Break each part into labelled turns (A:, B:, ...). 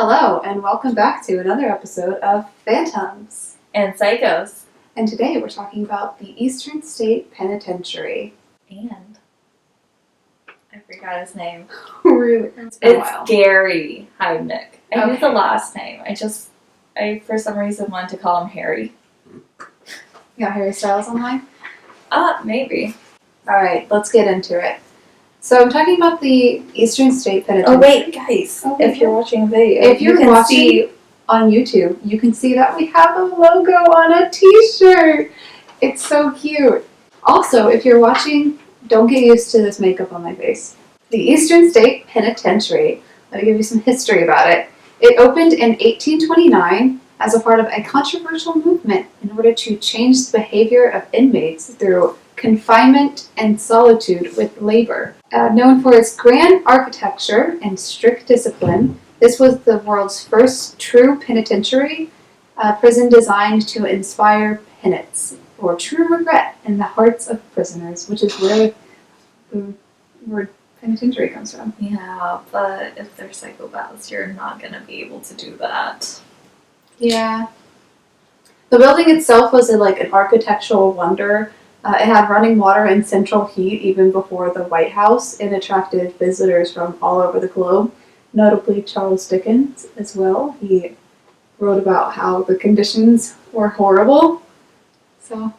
A: Hello, and welcome back to another episode of Phantoms.
B: And Psychos.
A: And today we're talking about the Eastern State Penitentiary.
B: And I forgot his name.
A: Really?
B: It's Gary Heidnik. I knew the last name. I for some reason wanted to call him Harry.
A: You got Harry Styles online?
B: Maybe.
A: Alright, let's get into it. So I'm talking about the Eastern State Penitentiary.
B: Oh wait, guys. If you're watching a video,
A: if you're watching on YouTube, you can see that we have a logo on a t-shirt. It's so cute. Also, if you're watching, don't get used to this makeup on my face. The Eastern State Penitentiary, let me give you some history about it. It opened in 1829 as a part of a controversial movement in order to change the behavior of inmates through confinement and solitude with labor. Known for its grand architecture and strict discipline, this was the world's first true penitentiary prison designed to inspire penance, or true regret, in the hearts of prisoners, which is where the word penitentiary comes from.
B: Yeah, but if they're psychopaths, you're not going to be able to do that.
A: Yeah. The building itself was an architectural wonder. It had running water and central heat even before the White House, and attracted visitors from all over the globe, notably Charles Dickens as well. He wrote about how the conditions were horrible, so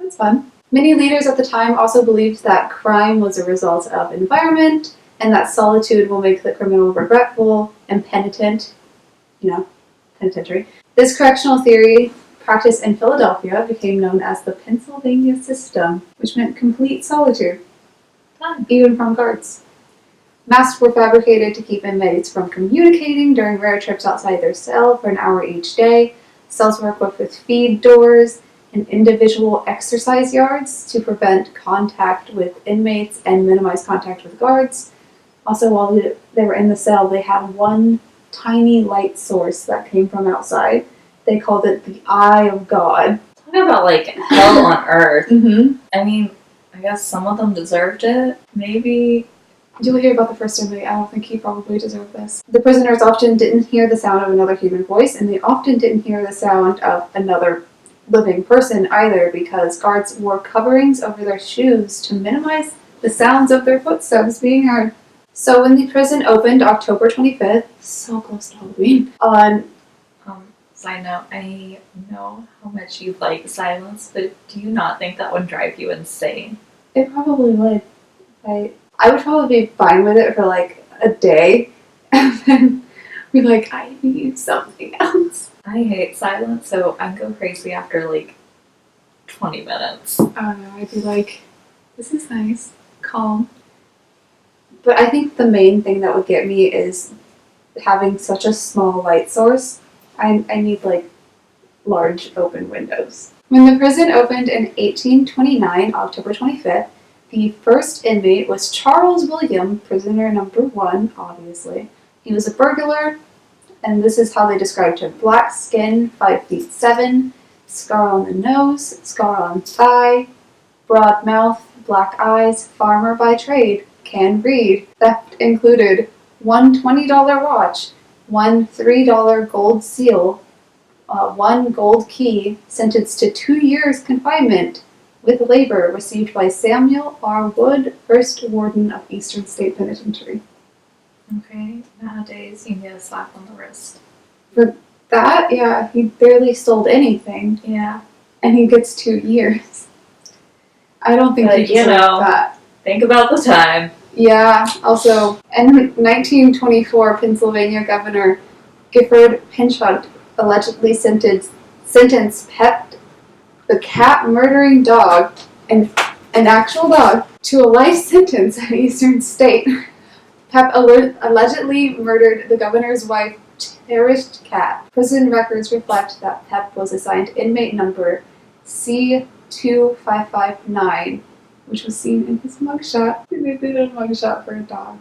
A: that's fun. Many leaders at the time also believed that crime was a result of environment, and that solitude will make the criminal regretful and penitent, penitentiary. This correctional theory practiced in Philadelphia became known as the Pennsylvania system, which meant complete solitude, even from guards. Masks were fabricated to keep inmates from communicating during rare trips outside their cell for an hour each day. Cells were equipped with feed doors and individual exercise yards to prevent contact with inmates and minimize contact with guards. Also, while they were in the cell, they had one tiny light source that came from outside. They called it the Eye of God.
B: Talking about hell on earth.
A: Mm-hmm.
B: I mean, I guess some of them deserved it. Maybe.
A: Did you hear about the first inmate? I don't think he probably deserved this. The prisoners often didn't hear the sound of another human voice, and they often didn't hear the sound of another living person either, because guards wore coverings over their shoes to minimize the sounds of their footsteps being heard. So when the prison opened October 25th, so close to Halloween,
B: Side note, I know how much you like silence, but do you not think that would drive you insane?
A: It probably would. I would probably be fine with it for a day, and then be like, I need something else.
B: I hate silence, so I go crazy after 20 minutes.
A: Oh no, I'd be like, this is nice, calm. But I think the main thing that would get me is having such a small light source. I need large open windows. When the prison opened in 1829, October 25th, the first inmate was Charles William, prisoner number 1, obviously. He was a burglar, and this is how they described him. Black skin, 5'7", scar on the nose, scar on thigh, broad mouth, black eyes, farmer by trade, can read. Theft included one $20 watch, one $3 gold seal, one gold key, sentenced to 2 years confinement with labor, received by Samuel R. Wood, first warden of Eastern State Penitentiary.
B: Okay, nowadays you can get a slap on the wrist.
A: For that, yeah, he barely stole anything.
B: Yeah.
A: And he gets 2 years. I don't think he deserved that.
B: Think about the time.
A: Yeah, also, in 1924, Pennsylvania Governor Gifford Pinchot allegedly sentenced Pep, the cat-murdering dog, and an actual dog, to a life sentence at Eastern State. Pep allegedly murdered the governor's wife's cherished cat. Prison records reflect that Pep was assigned inmate number C2559, which was seen in his mugshot. They did a mugshot for a dog.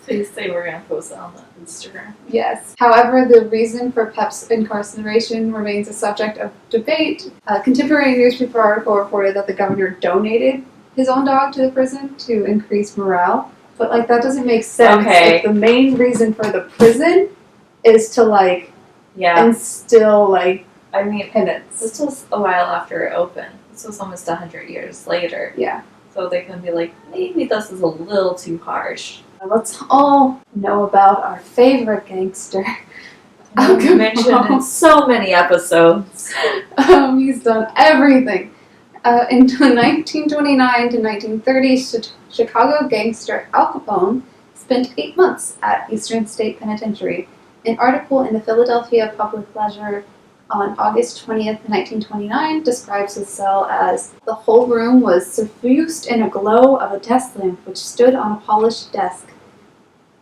B: Please say we're going to post it on the Instagram.
A: Yes. However, the reason for Pep's incarceration remains a subject of debate. A contemporary newspaper article reported that the governor donated his own dog to the prison to increase morale. But, that doesn't make sense.
B: Okay.
A: If the main reason for the prison is to like instill like
B: I mean,
A: penance.
B: this was a while after it opened. This was almost 100 years later.
A: Yeah.
B: So they can be like, maybe this is a little too harsh.
A: Let's all know about our favorite gangster.
B: You mentioned in so many episodes.
A: He's done everything. In 1929 to 1930, Chicago gangster Al Capone spent 8 months at Eastern State Penitentiary. An article in the Philadelphia Public Ledger on August 20th, 1929 describes his cell as the whole room was suffused in a glow of a desk lamp which stood on a polished desk.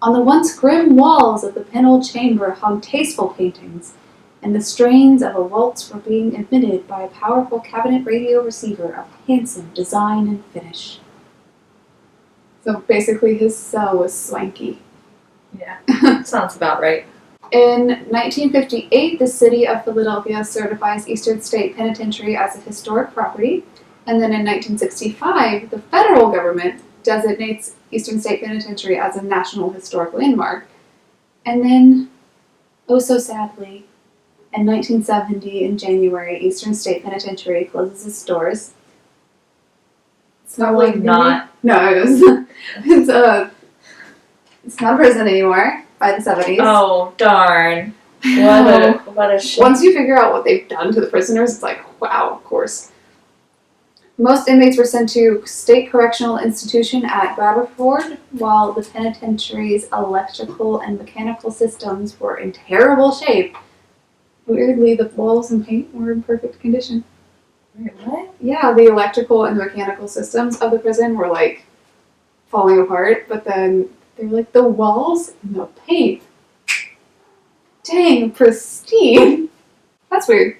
A: On the once grim walls of the penal chamber hung tasteful paintings, and the strains of a waltz were being emitted by a powerful cabinet radio receiver of handsome design and finish. So basically his cell was swanky.
B: Yeah, sounds about right.
A: In 1958, the city of Philadelphia certifies Eastern State Penitentiary as a historic property, and then in 1965, the federal government designates Eastern State Penitentiary as a National Historic Landmark. And then, oh so sadly, in 1970, in January, Eastern State Penitentiary closes its doors. It's
B: Probably not.
A: No, it's not a prison anymore by the 70s.
B: Oh, darn. What a shame.
A: Once you figure out what they've done to the prisoners, it's like, wow, of course. Most inmates were sent to State Correctional Institution at Bradford, while the penitentiary's electrical and mechanical systems were in terrible shape. Weirdly, the walls and paint were in perfect condition.
B: Wait, what?
A: Yeah, the electrical and mechanical systems of the prison were like falling apart, but then they were like the walls and the paint. Dang, pristine. That's weird.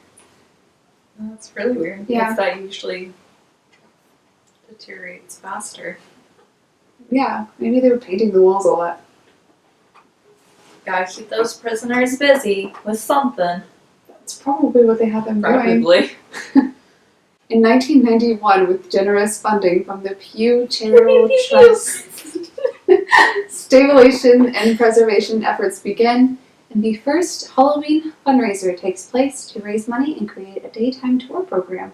B: That's really weird.
A: Yeah.
B: Because that usually deteriorates faster.
A: Yeah, maybe they were painting the walls a lot.
B: Gotta keep those prisoners busy with something.
A: That's probably what they had them doing.
B: Probably.
A: In 1991, with generous funding from the Pew Charitable Trust, stabilization and preservation efforts begin, and the first Halloween fundraiser takes place to raise money and create a daytime tour program,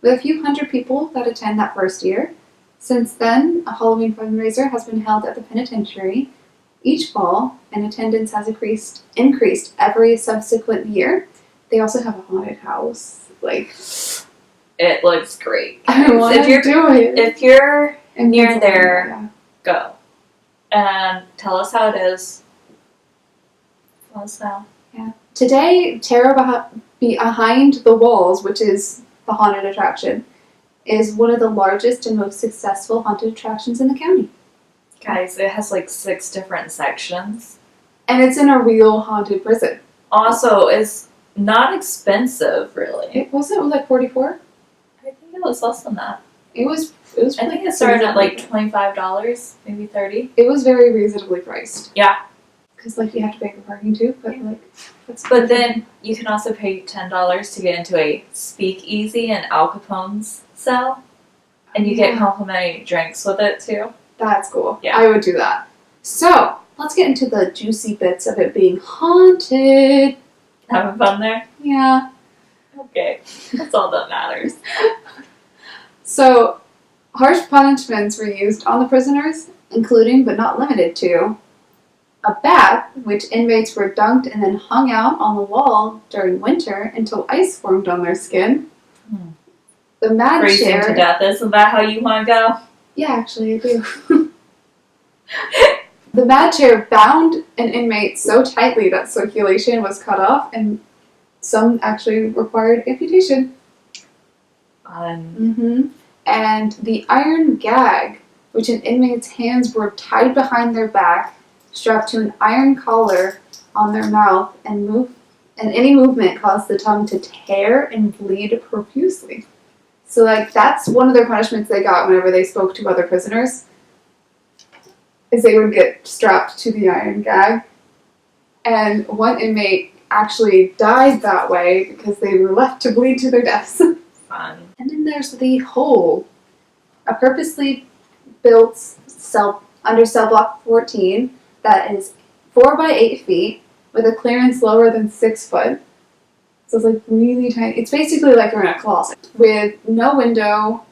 A: with a few hundred people that attend that first year. Since then, a Halloween fundraiser has been held at the penitentiary each fall, and attendance has increased every subsequent year. They also have a haunted house. Like,
B: it looks great.
A: I want to do it.
B: If you're
A: And
B: near there,
A: yeah.
B: go. And tell us how it is. Let us know.
A: Yeah. Today, Terror Behind the Walls, which is the haunted attraction, is one of the largest and most successful haunted attractions in the county.
B: Guys, it has like 6 different sections.
A: And it's in a real haunted prison.
B: Also, it's not expensive, really.
A: It like 44?
B: I think it was less than that.
A: It was
B: I think it started at like $25, maybe $30.
A: It was very reasonably priced.
B: Yeah.
A: Because like you have to pay for parking too, but like that's
B: But then you can also pay $10 to get into a speakeasy in Al Capone's cell. And you get complimentary drinks with it too.
A: That's cool.
B: Yeah.
A: I would do that. So, let's get into the juicy bits of it being haunted.
B: Having fun there?
A: Yeah.
B: Okay. That's all that matters.
A: So, harsh punishments were used on the prisoners, including but not limited to a bath, which inmates were dunked and then hung out on the wall during winter until ice formed on their skin. The mad
B: Freezing
A: chair.
B: to death. Isn't that how you want to go?
A: Yeah, actually, I do. The mad chair bound an inmate so tightly that circulation was cut off, and some actually required amputation. And the iron gag, which an inmate's hands were tied behind their back, strapped to an iron collar on their mouth, and any movement caused the tongue to tear and bleed profusely. So, like, that's one of their punishments they got whenever they spoke to other prisoners, is they would get strapped to the iron gag. And one inmate actually died that way because they were left to bleed to their deaths.
B: Fun.
A: And then there's the hole, a purposely built cell under cell block 14 that is 4 by 8 feet with a clearance lower than 6 foot. So it's like really tiny. It's basically like we're in a closet with no window,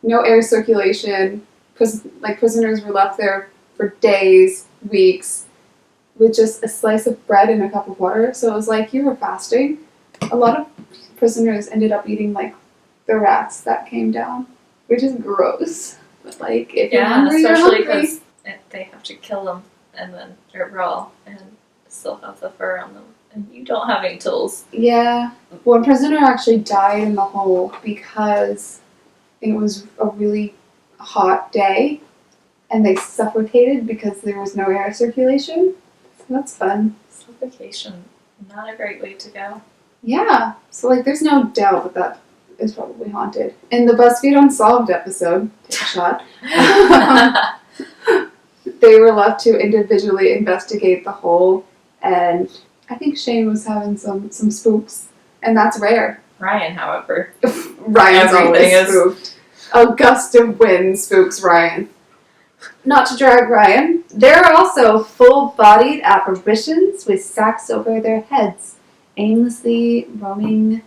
A: no air circulation. Prisoners were left there for days, weeks, with just a slice of bread and a cup of water. So it was like you were fasting. A lot of prisoners ended up eating like the rats that came down, which is gross. But like if you're hungry,
B: especially
A: you're hungry.
B: because they have to kill them and then they're raw and still have the fur on them, and you don't have any tools.
A: Yeah. One prisoner actually died in the hole because it was a really hot day and they suffocated because there was no air circulation. So that's fun.
B: Suffocation, not a great way to go.
A: Yeah. So like there's no doubt that is probably haunted. In the BuzzFeed Unsolved episode, take a shot, they were left to individually investigate the hole, and I think Shane was having some spooks, and that's rare.
B: Ryan, however,
A: Ryan's
B: everything
A: always spooked. A gust of wind spooks Ryan. Not to drag Ryan, there are also full-bodied apparitions with sacks over their heads, aimlessly roaming,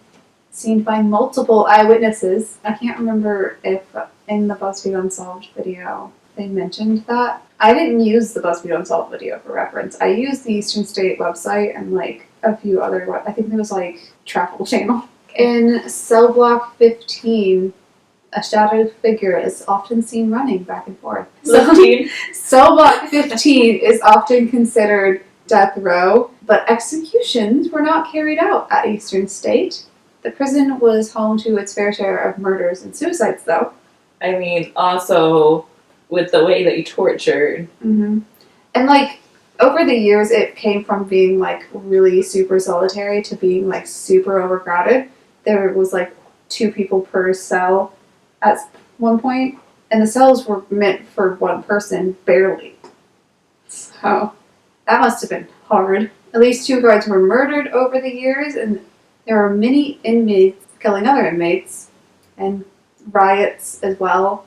A: seen by multiple eyewitnesses. I can't remember if in the BuzzFeed Unsolved video they mentioned that. I didn't use the BuzzFeed Unsolved video for reference. I used the Eastern State website and like a few other, I think there was like Travel Channel. In cell block 15, a shadowed figure is often seen running back and forth. Cell block 15 is often considered death row, but executions were not carried out at Eastern State. The prison was home to its fair share of murders and suicides, though.
B: I mean, also with the way that you tortured.
A: Mm-hmm. And like over the years, it came from being like really super solitary to being like super overcrowded. There was like 2 people per cell at one point, and the cells were meant for one person, barely. So that must have been hard. At least 2 guards were murdered over the years, and there were many inmates killing other inmates, and riots as well.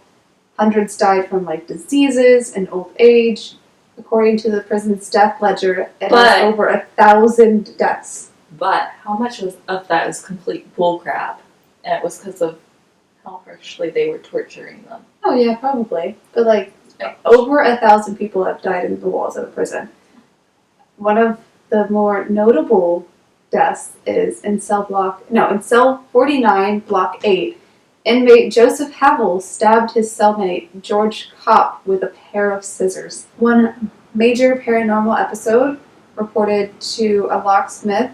A: Hundreds died from like diseases and old age. According to the prison's death ledger, it has over 1,000 deaths.
B: But how much of that is complete bullcrap? And it was because of how harshly they were torturing them.
A: Oh yeah, probably. But like over 1,000 people have died in the walls of the prison. One of the more notable deaths is in cell 49, block 8. Inmate Joseph Havel stabbed his cellmate George Kopp with a pair of scissors. One major paranormal episode reported to a locksmith,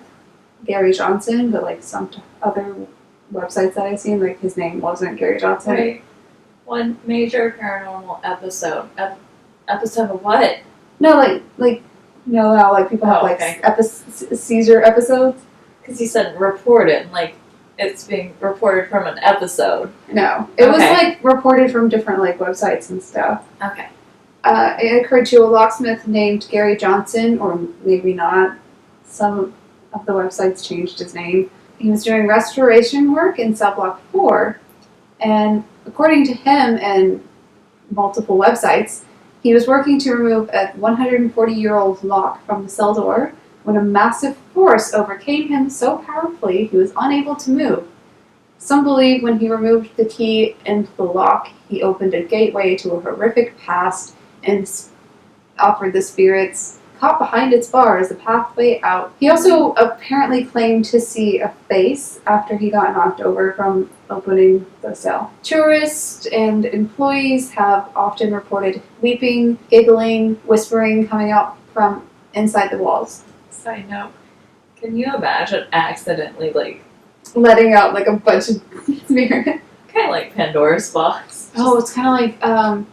A: Gary Johnson, but like some other websites that I've seen, like his name wasn't Gary Johnson.
B: Right. One major paranormal episode. Episode of what?
A: No, like you know how like people have like Caesar episodes?
B: Because you said reported, like it's being reported from an episode.
A: No, it was like reported from different like websites and stuff.
B: Okay.
A: It occurred to a locksmith named Gary Johnson, or maybe not. Some of the websites changed his name. He was doing restoration work in cell block 4, and according to him and multiple websites, he was working to remove a 140-year-old lock from the cell door when a massive force overcame him so powerfully he was unable to move. Some believe when he removed the key into the lock, he opened a gateway to a horrific past and offered the spirits caught behind its bars a pathway out. He also apparently claimed to see a face after he got knocked over from opening the cell. Tourists and employees have often reported weeping, giggling, whispering coming out from inside the walls.
B: Side note, can you imagine accidentally
A: letting out like a bunch of spirits?
B: Kind of like Pandora's box.
A: Oh, it's kind of like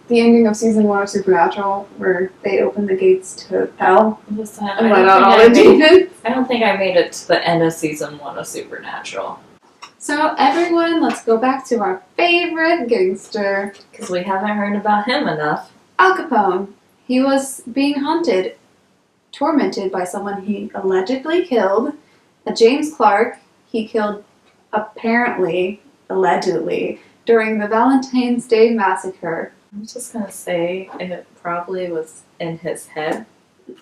A: the ending of season 1 of Supernatural, where they open the gates to hell and let out all the demons.
B: I don't think I made it to the end of season 1 of Supernatural.
A: So everyone, let's go back to our favorite gangster.
B: Because we haven't heard about him enough.
A: Al Capone. He was being haunted, tormented by someone he allegedly killed. A James Clark he killed allegedly, during the Valentine's Day massacre.
B: I'm just going to say it probably was in his head.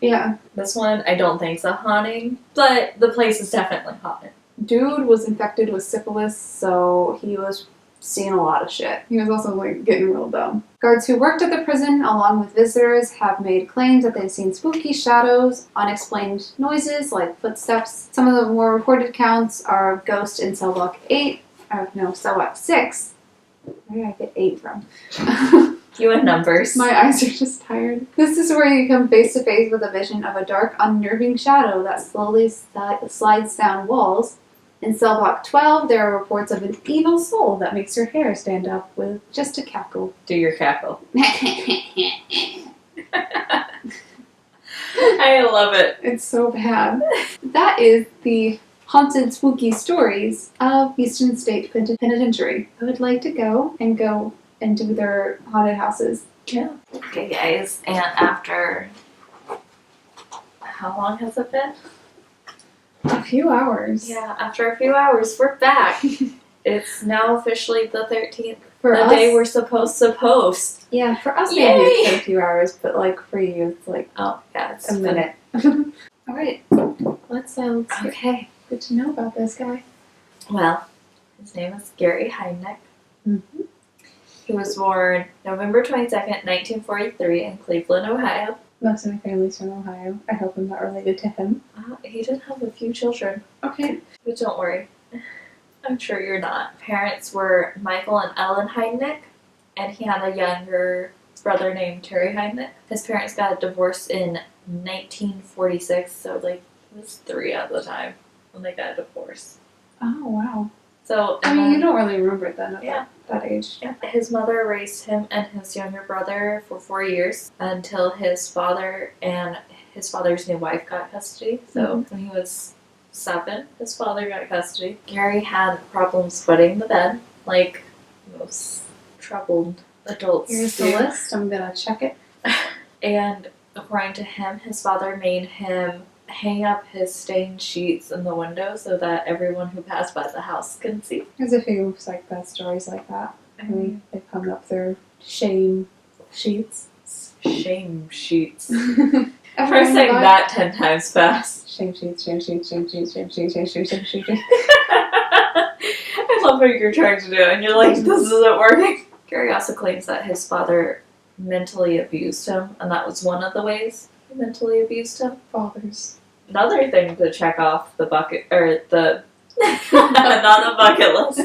A: Yeah.
B: This one, I don't think is a haunting, but the place is definitely haunted.
A: Dude was infected with syphilis, so he was seeing a lot of shit. He was also like getting real dumb. Guards who worked at the prison, along with visitors, have made claims that they've seen spooky shadows, unexplained noises like footsteps. Some of the more reported accounts are of ghosts in cell block 8, cell block 6. Where did I get 8 from?
B: You and numbers.
A: My eyes are just tired. This is where you come face to face with a vision of a dark, unnerving shadow that slowly slides down walls. In cell block 12, there are reports of an evil soul that makes your hair stand up with just a cackle.
B: Do your cackle.
A: I
B: love it.
A: It's so bad. That is the haunted, spooky stories of Eastern State Penitentiary. I would like to go and do their haunted houses.
B: Yeah. Okay, guys, and after how long has it been?
A: A few hours.
B: Yeah, after a few hours, we're back. It's now officially the 13th.
A: For
B: the
A: us,
B: day we're supposed to post.
A: Yeah, for us
B: Yay!
A: maybe it's been a few hours, but like for you, it's like
B: Oh, yeah, it's
A: a minute. All right, let's hear.
B: Okay.
A: Good to know about this guy.
B: Well, his name is Gary Heidnik.
A: Mm-hmm.
B: He was born November 22nd, 1943 in Cleveland, Ohio.
A: Most of my family's from Ohio. I hope I'm not related to him.
B: He did have a few children,
A: Okay.
B: but don't worry. I'm sure you're not. Parents were Michael and Ellen Heidnik, and he had a younger brother named Terry Heidnik. His parents got a divorce in 1946, so like he was 3 at the time when they got a divorce.
A: Oh, wow.
B: So
A: I mean, you don't really remember it then at
B: Yeah.
A: that age.
B: Yeah. His mother raised him and his younger brother for 4 years until his father and his father's new wife got custody. So when he was 7, his father got custody. Gary had problems footing the bed, like most troubled adults
A: Here's
B: do.
A: the list. I'm gonna check it.
B: And according to him, his father made him hang up his stained sheets in the window so that everyone who passed by the house can see.
A: There's a few psych stories like that. I mean, they've hung up their shame sheets.
B: Shame sheets.
A: Try
B: Try saying that 10 times fast.
A: Shame sheets, shame sheets, shame sheets, shame sheets, shame sheets, shame sheets.
B: I love what you're trying to do, and you're like, this isn't working. Gary also claims that his father mentally abused him, and that was one of the ways he mentally abused him.
A: Fathers.
B: Another thing to check off the bucket, or the, not the bucket list,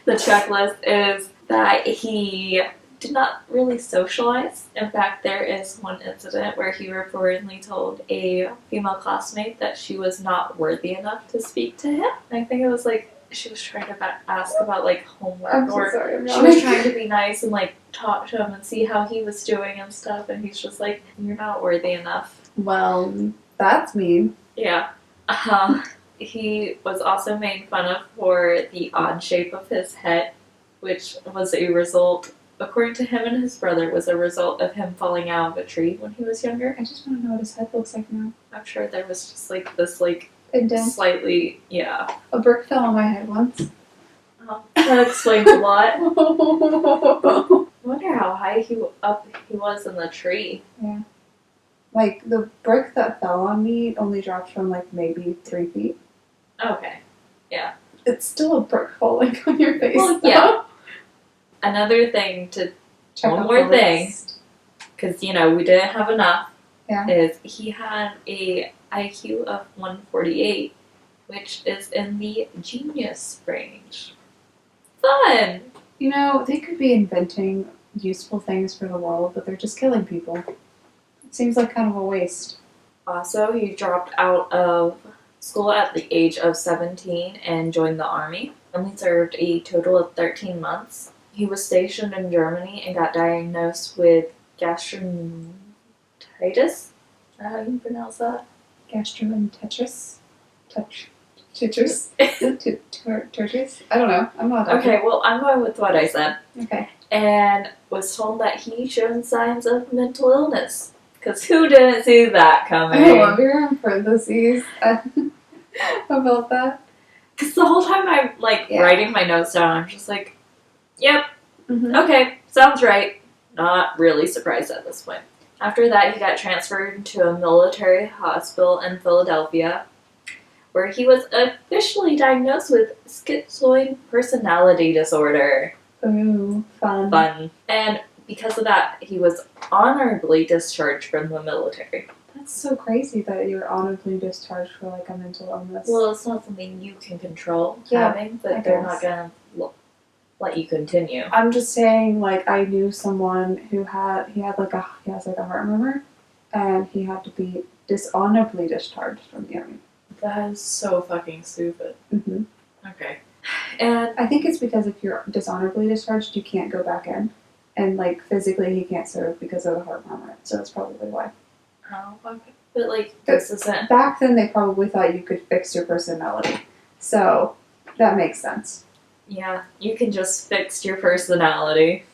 B: the checklist is that he did not really socialize. In fact, there is one incident where he reportedly told a female classmate that she was not worthy enough to speak to him. And I think it was like she was trying to ask about like homework,
A: I'm so
B: or
A: sorry. I'm
B: she was trying to be nice and like talk to him and see how he was doing and stuff, and he's just like, you're not worthy enough.
A: Well, that's mean.
B: Yeah. He was also made fun of for the odd shape of his head, which was a result, according to him and his brother, was a result of him falling out of a tree when he was younger.
A: I just want to know what his head looks like now.
B: I'm sure there was just like this like
A: Indent.
B: slightly, yeah.
A: A brick fell on my head once.
B: That explains a lot. I wonder how high he was in the tree.
A: Yeah. Like, the brick that fell on me only dropped from, like, maybe 3 feet.
B: Okay.
A: It's still a brick falling on your face.
B: Well, yeah. Another thing to,
A: Check
B: one
A: off
B: more
A: the
B: thing,
A: list.
B: because, you know, we didn't have enough,
A: Yeah.
B: is he had a IQ of 148, which is in the genius range. Fun!
A: You know, they could be inventing useful things for the world, but they're just killing people. It seems like kind of a waste.
B: Also, he dropped out of school at the age of 17 and joined the army. Only served a total of 13 months. He was stationed in Germany and got diagnosed with gastroenteritis. Is that how you pronounce that?
A: Gastroenteritis? Tetris? Tetris? I don't know. I'm not.
B: Okay, well, I'm going with what I said.
A: Okay.
B: And was told that he showed signs of mental illness. Because who didn't see that coming?
A: I love your parentheses about that.
B: Because the whole time I'm, like, writing my notes down, I'm just like, yep,
A: Mm-hmm.
B: okay, sounds right. Not really surprised at this point. After that, he got transferred to a military hospital in Philadelphia, where he was officially diagnosed with schizoid personality disorder.
A: Ooh, fun.
B: Fun. And because of that, he was honorably discharged from the military.
A: That's so crazy that you were honorably discharged for like a mental illness.
B: Well, it's not something you can control
A: Yeah,
B: having, but
A: I
B: they're
A: guess.
B: not going to let you continue.
A: I'm just saying, like, I knew someone who he has like a heart murmur, and he had to be dishonorably discharged from the army.
B: That is so fucking stupid.
A: Mm-hmm.
B: Okay. And
A: I think it's because if you're dishonorably discharged, you can't go back in, and like physically he can't serve because of the heart murmur. So that's probably why.
B: oh, okay. But like this isn't.
A: Back then, they probably thought you could fix your personality, so that makes sense.
B: Yeah, you can just fix your personality.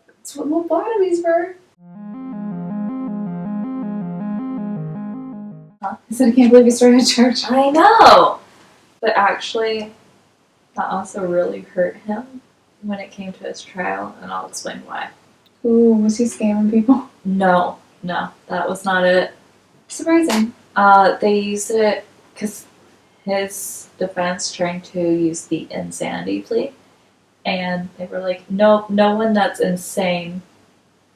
A: That's what lobotomies were.
B: Huh?
A: I said I can't believe you started a church.
B: I know! But actually, that also really hurt him when it came to his trial, and I'll explain why.
A: Ooh, was he scamming people?
B: No, that was not it.
A: Surprising.
B: They used it because his defense trying to use the insanity plea, and they were like, no one that's insane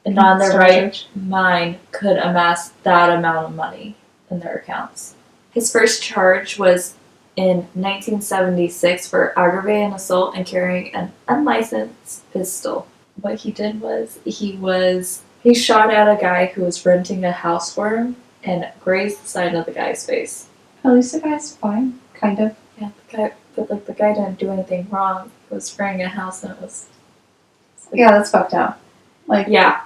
B: and not in their right mind could amass that amount of money in their accounts. His first charge was in 1976 for aggravated assault and carrying an unlicensed pistol. What he did was he shot at a guy who was renting a house for him and grazed the side of the guy's face.
A: At least the guy's fine, kind of.
B: Yeah, the guy didn't do anything wrong. He was spraying a house and it was. Like,
A: Yeah, that's fucked up. Like,
B: yeah.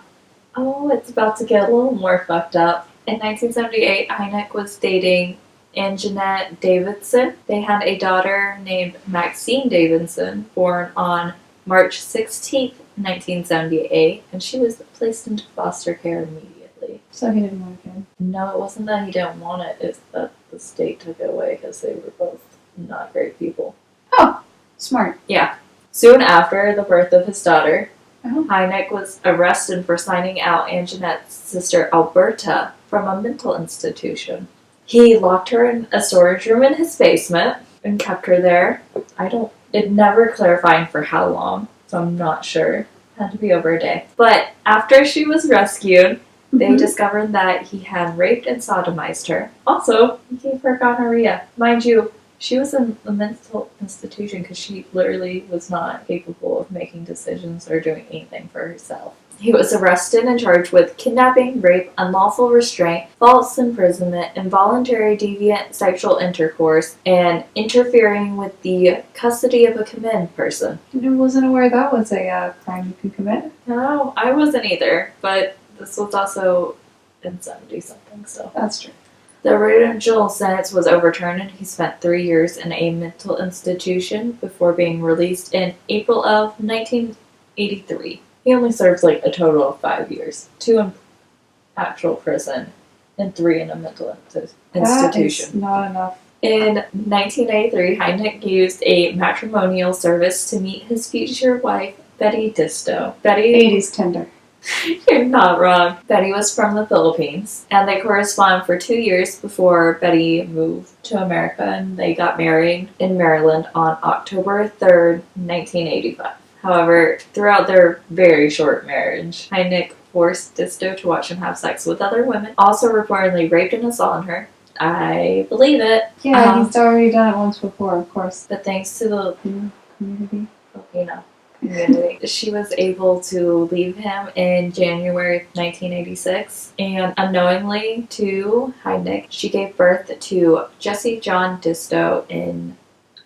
B: Oh, it's about to get a little more fucked up. In 1978, Heidnik was dating Anjanette Davidson. They had a daughter named Maxine Davidson, born on March 16th, 1978, and she was placed into foster care immediately.
A: so he didn't want a kid.
B: No, it wasn't that he didn't want it, it's that the state took it away because they were both not great people.
A: Oh, smart.
B: Yeah. Soon after the birth of his daughter,
A: Uh-huh.
B: Heidnik was arrested for signing out Anjanette's sister Alberta from a mental institution. He locked her in a storage room in his basement and kept her there. It never clarified for how long, so I'm not sure. It had to be over a day. But after she was rescued, they discovered that he had raped and sodomized her. Also, he gave her gonorrhea. Mind you, she was in a mental institution because she literally was not capable of making decisions or doing anything for herself. He was arrested and charged with kidnapping, rape, unlawful restraint, false imprisonment, involuntary deviant sexual intercourse, and interfering with the custody of a committed person.
A: I wasn't aware that was a crime you could commit.
B: No, I wasn't either, but this was also in 70-something, so.
A: That's true.
B: The original sentence was overturned and he spent 3 years in a mental institution before being released in April of 1983. He only served like a total of 5 years. 2 in actual prison and 3 in a mental institution.
A: That is not enough.
B: In 1983, Heidnik used a matrimonial service to meet his future wife, Betty Disto. Betty
A: 80s Tinder.
B: You're not wrong. Betty was from the Philippines, and they corresponded for 2 years before Betty moved to America, and they got married in Maryland on October 3rd, 1985. However, throughout their very short marriage, Heidnik forced Disto to watch him have sex with other women, also reportedly raped and assaulted her. I believe it.
A: Yeah, he's already done it once before, of course.
B: But thanks to the
A: Community.
B: Filipino community, she was able to leave him in January 1986, and unknowingly to Heidnik, she gave birth to Jesse John Disto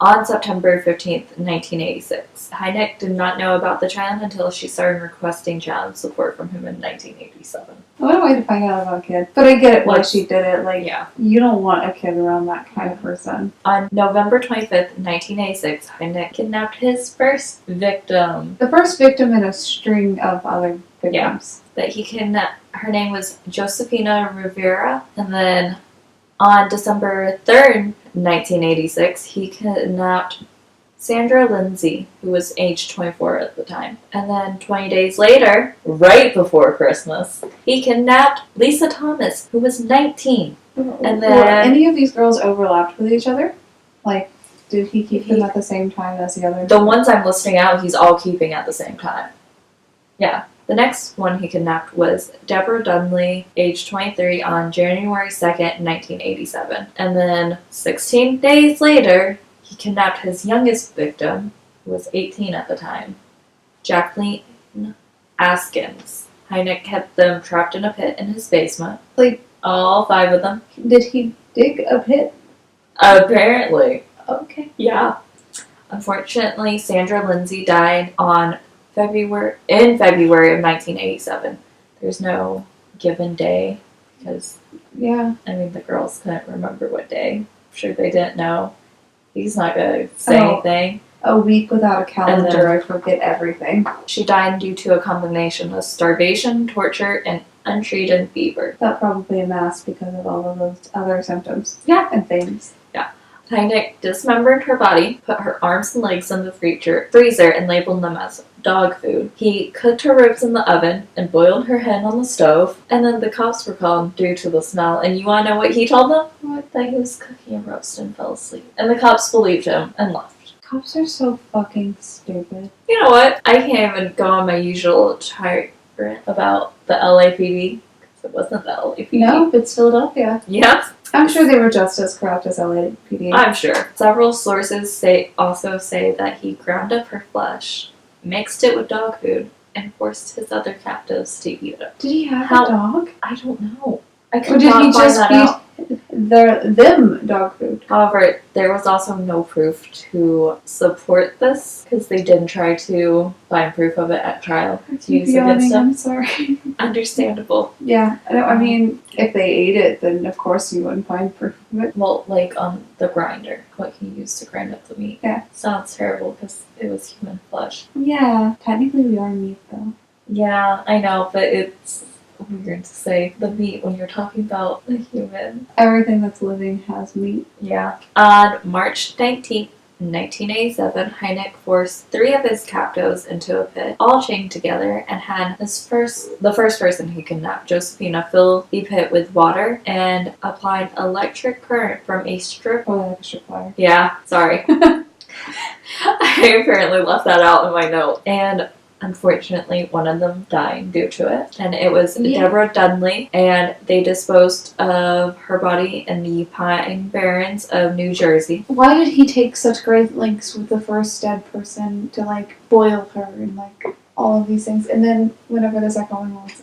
B: on September 15th, 1986. Heidnik did not know about the child until she started requesting child support from him in 1987.
A: What a way to find out about a kid. But I get it why she did it. Like,
B: Yeah.
A: you don't want a kid around that kind of person.
B: On November 25th, 1986, Heidnik kidnapped his first victim.
A: The first victim in a string of other victims.
B: That he kidnapped. Her name was Josefina Rivera, and then on December 3rd, 1986, he kidnapped Sandra Lindsay, who was age 24 at the time. And then 20 days later, right before Christmas, he kidnapped Lisa Thomas, who was 19. And then
A: Were any of these girls overlapped with each other? Like, did he keep them at the same time as the other?
B: The ones I'm listing out, he's all keeping at the same time. Yeah. The next one he kidnapped was Deborah Dunley, age 23, on January 2nd, 1987. And then 16 days later, he kidnapped his youngest victim, who was 18 at the time, Jacqueline Askins. Heidnik kept them trapped in a pit in his basement.
A: Like,
B: all 5 of them.
A: did he dig a pit?
B: Apparently.
A: Okay.
B: Yeah. Unfortunately, Sandra Lindsay died in February of 1987. There's no given day because,
A: Yeah.
B: I mean, the girls couldn't remember what day. I'm sure they didn't know. He's not going to say anything.
A: A week without a calendar,
B: And then-
A: I forget everything.
B: She died due to a combination of starvation, torture, and untreated fever.
A: That probably a mask because of all of those other symptoms.
B: Yeah.
A: And things.
B: Heidnik dismembered her body, put her arms and legs in the freezer, and labeled them as dog food. He cooked her ribs in the oven and boiled her hen on the stove, and then the cops were called due to the smell. And you want to know what he told them?
A: What?
B: That he was cooking a roast and fell asleep. And the cops believed him and left.
A: Cops are so fucking stupid.
B: You know what? I can't even go on my usual tyrant about the LAPD, because it wasn't the LAPD.
A: No, it's Philadelphia.
B: Yep.
A: I'm sure they were just as corrupt as LAPD.
B: I'm sure. Several sources also say that he ground up her flesh, mixed it with dog food, and forced his other captives to eat it.
A: Did he have
B: How-
A: a dog?
B: I don't know. I
A: Or
B: could
A: did
B: not
A: he
B: find
A: just
B: that
A: feed
B: out.
A: them dog food?
B: However, there was also no proof to support this because they didn't try to find proof of it at trial to use against
A: I'm
B: him.
A: sorry.
B: Understandable.
A: Yeah, I mean, if they ate it, then of course you wouldn't find proof of it.
B: Well, like on the grinder, what he used to grind up the meat.
A: Yeah.
B: Sounds terrible because it was human flesh.
A: Yeah, technically we are meat though.
B: Yeah, I know, but it's weird to say the meat when you're talking about a human.
A: Everything that's living has meat.
B: Yeah. On March 19th, 1987, Heidnik forced 3 of his captives into a pit, all chained together, and had the first person he kidnapped, Josephina, fill the pit with water and applied electric current from a strip.
A: Or the extra wire.
B: Yeah, sorry. I apparently left that out in my note. And unfortunately, one of them died due to it. And it was Deborah Dunley, and they disposed of her body in the Pine Barrens of New Jersey.
A: Why did he take such great lengths with the first dead person to like boil her and like all of these things? And then whenever the second one was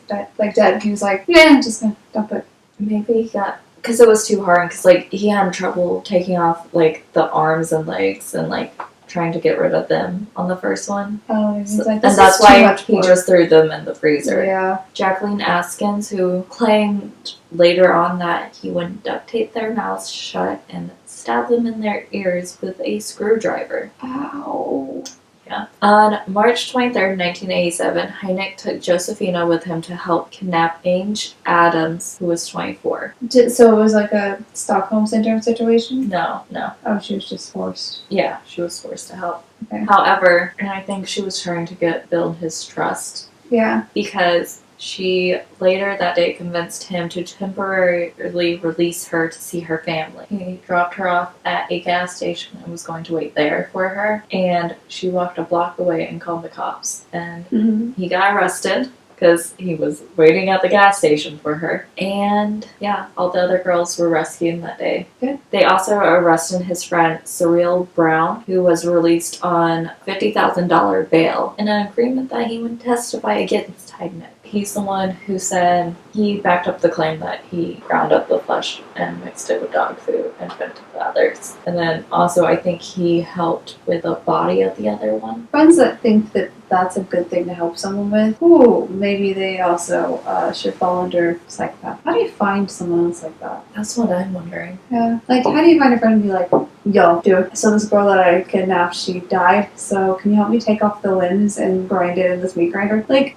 A: dead, he was like, yeah, I'm just gonna dump it.
B: Maybe he got, because it was too hard, because like he had trouble taking off like the arms and legs and like trying to get rid of them on the first one.
A: Oh, and he's like,
B: And
A: this
B: that's
A: is too
B: why
A: much
B: he
A: work.
B: just threw them in the freezer.
A: Yeah.
B: Jacqueline Askins, who claimed later on that he would duct tape their mouths shut and stab them in their ears with a screwdriver.
A: Ow.
B: Yeah. On March 23rd, 1987, Heidnik took Josephina with him to help kidnap Ange Adams, who was 24.
A: So it was like a Stockholm Syndrome situation?
B: No.
A: Oh, she was just forced.
B: Yeah, she was forced to help.
A: Okay.
B: However, and I think she was trying to build his trust,
A: Yeah.
B: because she later that day convinced him to temporarily release her to see her family. He dropped her off at a gas station and was going to wait there for her, and she walked a block away and called the cops. And
A: Mm-hmm.
B: he got arrested because he was waiting at the gas station for her. And yeah, all the other girls were rescued that day.
A: Good.
B: They also arrested his friend Cyril Brown, who was released on $50,000 bail in an agreement that he would testify against Heidnik. He's the one who said he backed up the claim that he ground up the flesh and mixed it with dog food and fed it to the others. And then also I think he helped with the body of the other one.
A: Friends that think that that's a good thing to help someone with, ooh, maybe they also should fall under psychopath. How do you find someone else like that?
B: That's what I'm wondering.
A: Yeah. Like, how do you find a friend and be like, Yo, dude. So this girl that I kidnapped, she died. So can you help me take off the limbs and grind it in this meat grinder? Like,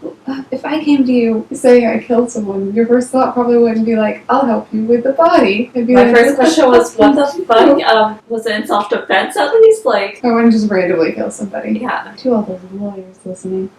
A: if I came to you saying I killed someone, your first thought probably wouldn't be like, I'll help you with the body. It'd be
B: My
A: like,
B: first question was, what the fuck? Was it in self-defense at least? Like,
A: I wouldn't just randomly kill somebody.
B: yeah.
A: To all those lawyers listening.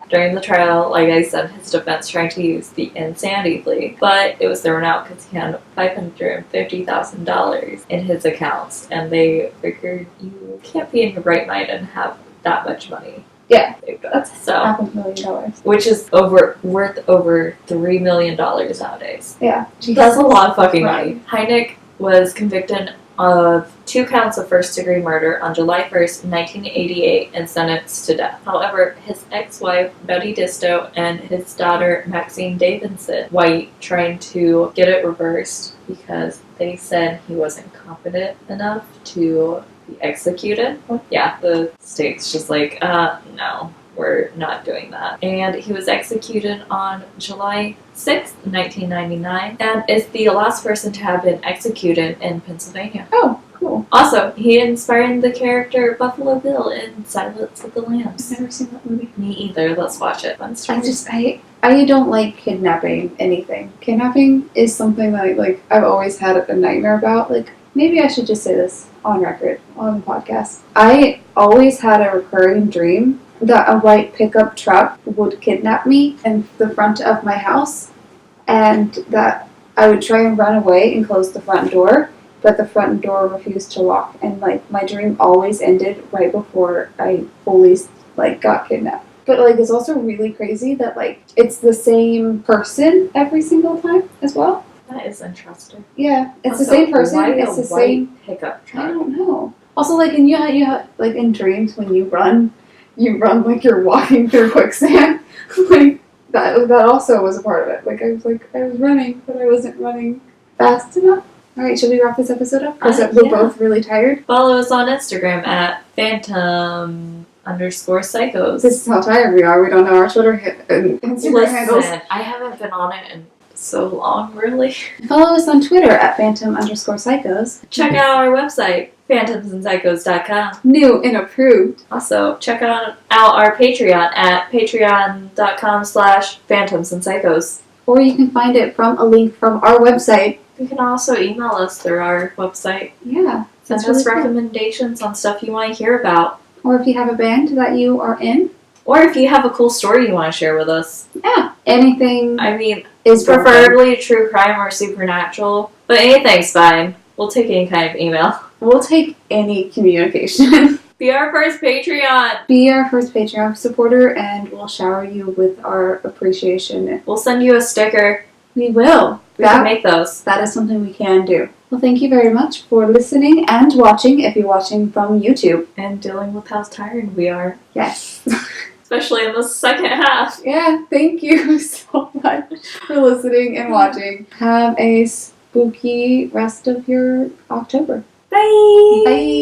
B: During the trial, like I said, his defense tried to use the insanity plea, but it was thrown out because he had $550,000 in his accounts, and they figured you can't be in your right mind and have that much money.
A: Yeah,
B: that's so
A: $500,000.
B: which is worth over $3 million nowadays.
A: Yeah,
B: that's a lot of fucking money. Heidnik was convicted of 2 counts of first-degree murder on July 1st, 1988, and sentenced to death. However, his ex-wife, Betty Disto, and his daughter, Maxine Davidson White, tried to get it reversed because they said he wasn't competent enough to be executed. Yeah, the state's just like, no, we're not doing that. And he was executed on July 6th, 1999, and is the last person to have been executed in Pennsylvania.
A: Oh, cool.
B: Also, he inspired the character Buffalo Bill in Silence of the Lambs.
A: I've never seen that movie.
B: Me either. Let's watch it.
A: I don't like kidnapping anything. Kidnapping is something that like I've always had a nightmare about. Like, maybe I should just say this on record, on the podcast. I always had a recurring dream that a white pickup truck would kidnap me in the front of my house, and that I would try and run away and close the front door, but the front door refused to lock, and like my dream always ended right before I fully like got kidnapped. But like it's also really crazy that like it's the same person every single time as well.
B: That is interesting.
A: Yeah, it's
B: Also,
A: the same person.
B: Why
A: It's the same
B: pickup truck.
A: I don't know. Also, like you have like in dreams when you run like you're walking through quicksand. Like that also was a part of it. Like I was running, but I wasn't running fast enough. All right, should we wrap this episode up? Because we're both really tired.
B: Follow us on Instagram at phantom_psychos.
A: This is how tired we are. We don't know our Twitter and Instagram handles.
B: I haven't been on it in so long, really.
A: Follow us on Twitter at phantom_psychos.
B: Check out our website, phantomsandpsychos.com.
A: New and approved.
B: Also, check out our Patreon at patreon.com/phantomsandpsychos.
A: Or you can find it from a link from our website.
B: You can also email us through our website.
A: Yeah.
B: Send us recommendations on stuff you want to hear about.
A: Or if you have a band that you are in.
B: Or if you have a cool story you want to share with us.
A: Yeah. Anything.
B: I mean,
A: is
B: preferably true crime or supernatural. But anything's fine. We'll take any kind of email.
A: We'll take any communication.
B: Be our first Patreon.
A: Be our first Patreon supporter, and we'll shower you with our appreciation.
B: We'll send you a sticker.
A: We will.
B: We can make those.
A: That is something we can do. Well, thank you very much for listening and watching, if you're watching from YouTube.
B: And dealing with how tired we are.
A: Yes.
B: Especially in the second half.
A: Yeah, thank you so much for listening and watching. Have a spooky rest of your October.
B: Bye!
A: Bye!